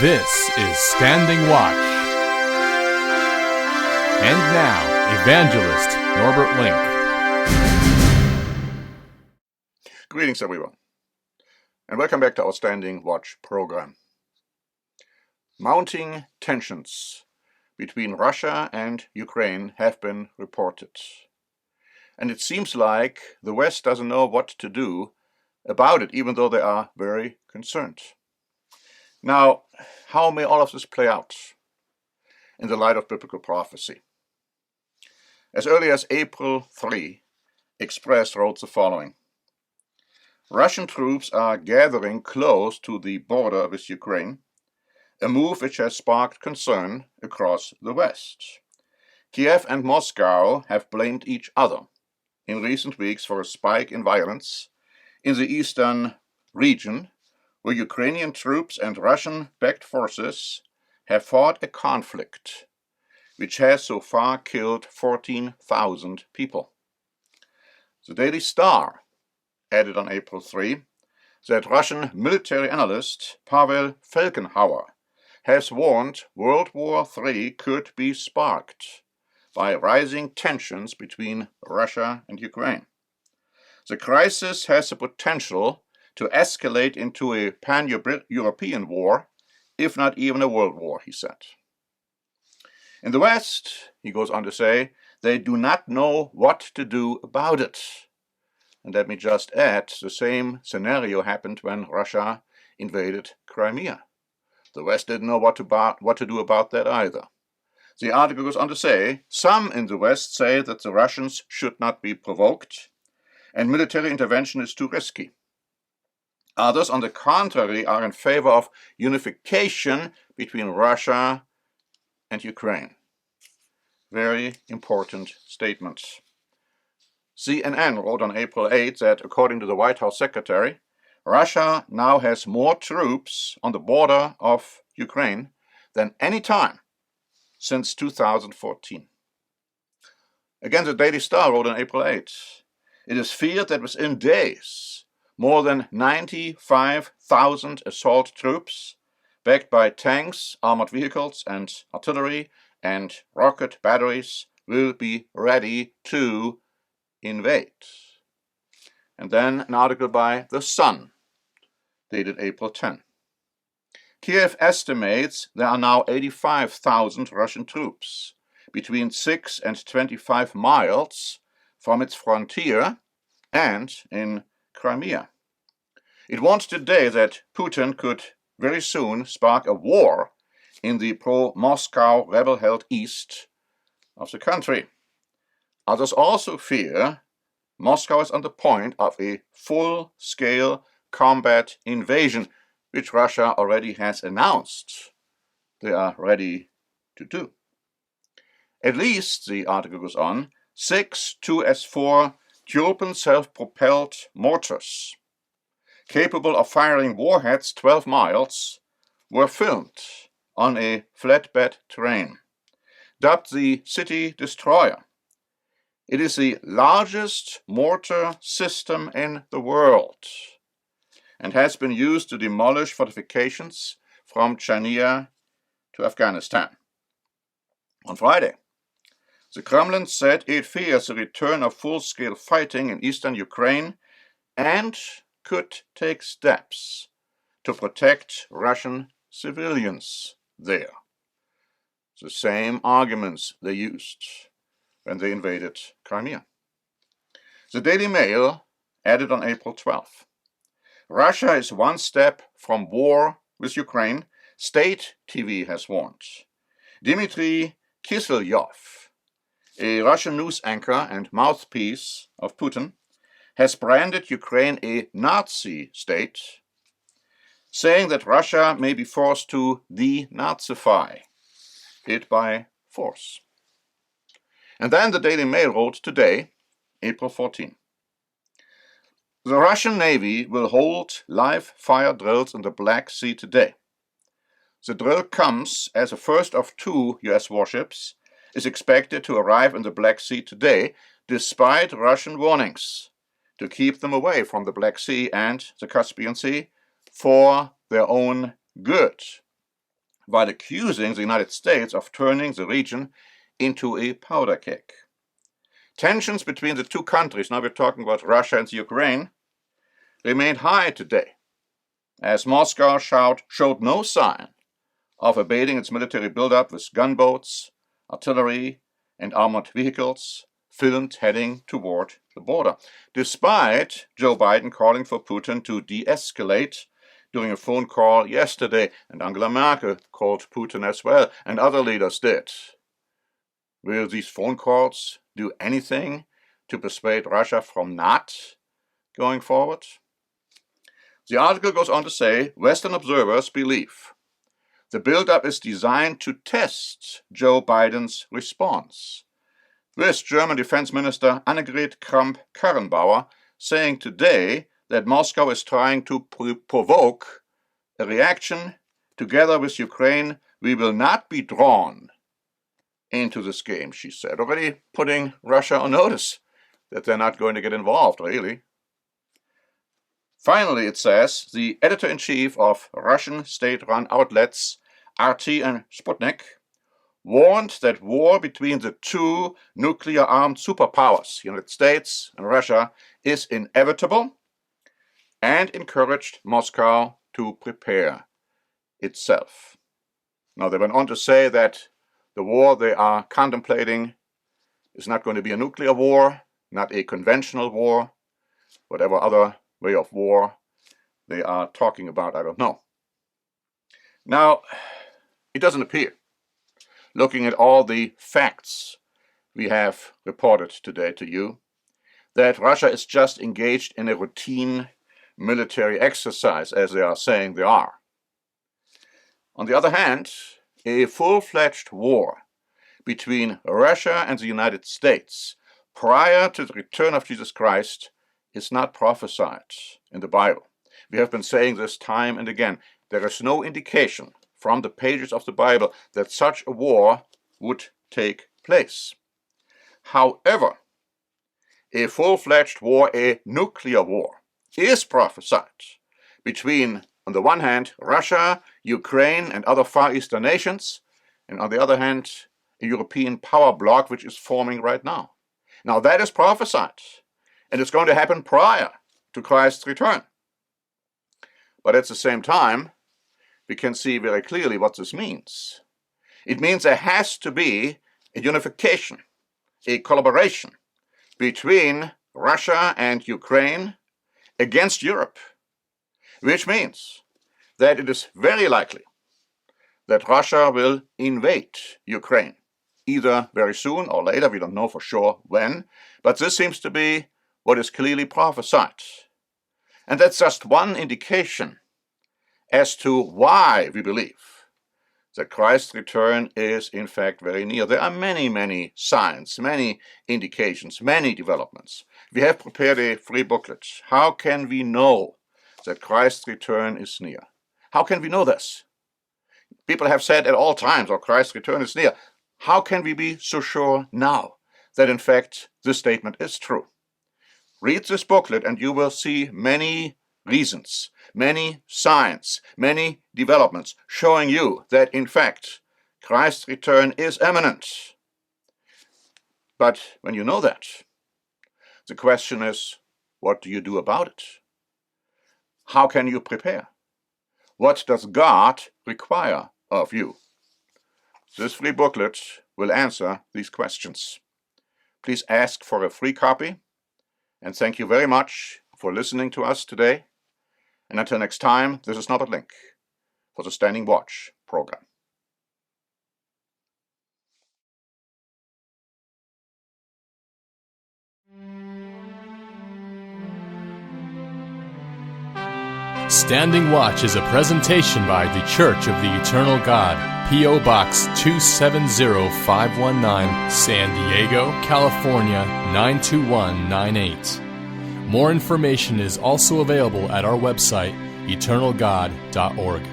This is Standing Watch. And now, Evangelist Norbert Link. Greetings, everyone, and welcome back to our Standing Watch program. Mounting tensions between Russia and Ukraine have been reported. And it seems like the West doesn't know what to do about it, even though they are very concerned. Now, how may all of this play out in the light of biblical prophecy? As early as April 3, Express wrote the following: Russian troops are gathering close to the border with Ukraine, a move which has sparked concern across the West. Kiev and Moscow have blamed each other in recent weeks for a spike in violence in the eastern region, where Ukrainian troops and Russian-backed forces have fought a conflict which has so far killed 14,000 people. The Daily Star added on April 3 that Russian military analyst Pavel Felgenhauer has warned World War III could be sparked by rising tensions between Russia and Ukraine. The crisis has the potential to escalate into a pan-European war, if not even a world war, he said. In the West, he goes on to say, they do not know what to do about it. And let me just add, the same scenario happened when Russia invaded Crimea. The West didn't know what to do about that either. The article goes on to say, some in the West say that the Russians should not be provoked, and military intervention is too risky. Others, on the contrary, are in favor of unification between Russia and Ukraine. Very important statements. CNN wrote on April 8 that, according to the White House secretary, Russia now has more troops on the border of Ukraine than any time since 2014. Again, the Daily Star wrote on April 8, it is feared that within days, more than 95,000 assault troops, backed by tanks, armored vehicles, and artillery, and rocket batteries, will be ready to invade. And then an article by The Sun, dated April 10. Kiev estimates there are now 85,000 Russian troops between 6 and 25 miles from its frontier and in Crimea. It warned today that Putin could very soon spark a war in the pro-Moscow rebel-held east of the country. Others also fear Moscow is on the point of a full-scale combat invasion, which Russia already has announced they are ready to do. At least, the article goes on, 6 2S4 Turban self-propelled mortars, capable of firing warheads 12 miles, were filmed on a flatbed train, dubbed the City Destroyer. It is the largest mortar system in the world and has been used to demolish fortifications from Chechnya to Afghanistan. On Friday, the Kremlin said it fears a return of full-scale fighting in eastern Ukraine and could take steps to protect Russian civilians there. The same arguments they used when they invaded Crimea. The Daily Mail added on April 12. Russia is one step from war with Ukraine, state TV has warned. Dmitry Kiselyov, a Russian news anchor and mouthpiece of Putin, has branded Ukraine a Nazi state, saying that Russia may be forced to de-Nazify it by force. And then the Daily Mail wrote today, April 14. The Russian Navy will hold live fire drills in the Black Sea today. The drill comes as the first of 2 US warships is expected to arrive in the Black Sea today, despite Russian warnings to keep them away from the Black Sea and the Caspian Sea for their own good. while accusing the United States of turning the region into a powder keg. Tensions between the two countries, now we're talking about Russia and Ukraine, remained high today, as Moscow showed no sign of abating its military buildup with gunboats, artillery, and armored vehicles filmed heading toward the border, despite Joe Biden calling for Putin to de-escalate during a phone call yesterday, and Angela Merkel called Putin as well, and other leaders did. Will these phone calls do anything to persuade Russia from not going forward? The article goes on to say, Western observers believe the buildup is designed to test Joe Biden's response, with German Defense Minister Annegret Kramp-Karrenbauer saying today that Moscow is trying to provoke a reaction. Together with Ukraine, we will not be drawn into this game, she said, already putting Russia on notice that they're not going to get involved, really. Finally, it says, the editor-in-chief of Russian state-run outlets RT and Sputnik warned that war between the two nuclear-armed superpowers, United States and Russia, is inevitable, and encouraged Moscow to prepare itself. Now, they went on to say that the war they are contemplating is not going to be a nuclear war, not a conventional war, whatever other way of war they are talking about, I don't know. Now, it doesn't appear, looking at all the facts we have reported today to you, that Russia is just engaged in a routine military exercise, as they are saying they are. On the other hand, a full-fledged war between Russia and the United States prior to the return of Jesus Christ is not prophesied in the Bible. We have been saying this time and again. There is no indication from the pages of the Bible that such a war would take place. However, a full-fledged war, a nuclear war, is prophesied between, on the one hand, Russia, Ukraine, and other Far Eastern nations, and on the other hand, a European power bloc which is forming right now. Now that is prophesied, and it's going to happen prior to Christ's return. But at the same time, we can see very clearly what this means. It means there has to be a unification, a collaboration between Russia and Ukraine against Europe, which means that it is very likely that Russia will invade Ukraine, either very soon or later, we don't know for sure when, but this seems to be what is clearly prophesied. And that's just one indication as to why we believe that Christ's return is in fact very near. There are many, many signs, many indications, many developments. We have prepared a free booklet. How can we know that Christ's return is near? How can we know this? People have said at all times, oh, Christ's return is near. How can we be so sure now that in fact this statement is true? Read this booklet and you will see many reasons, many signs, many developments showing you that in fact Christ's return is imminent. But when you know that, the question is, what do you do about it? How can you prepare? What does God require of you? This free booklet will answer these questions. Please ask for a free copy, and thank you very much for listening to us today. And until next time, this is Norbert Link for the Standing Watch program. Standing Watch is a presentation by the Church of the Eternal God, P.O. Box 270519, San Diego, California 92198. More information is also available at our website, eternalgod.org.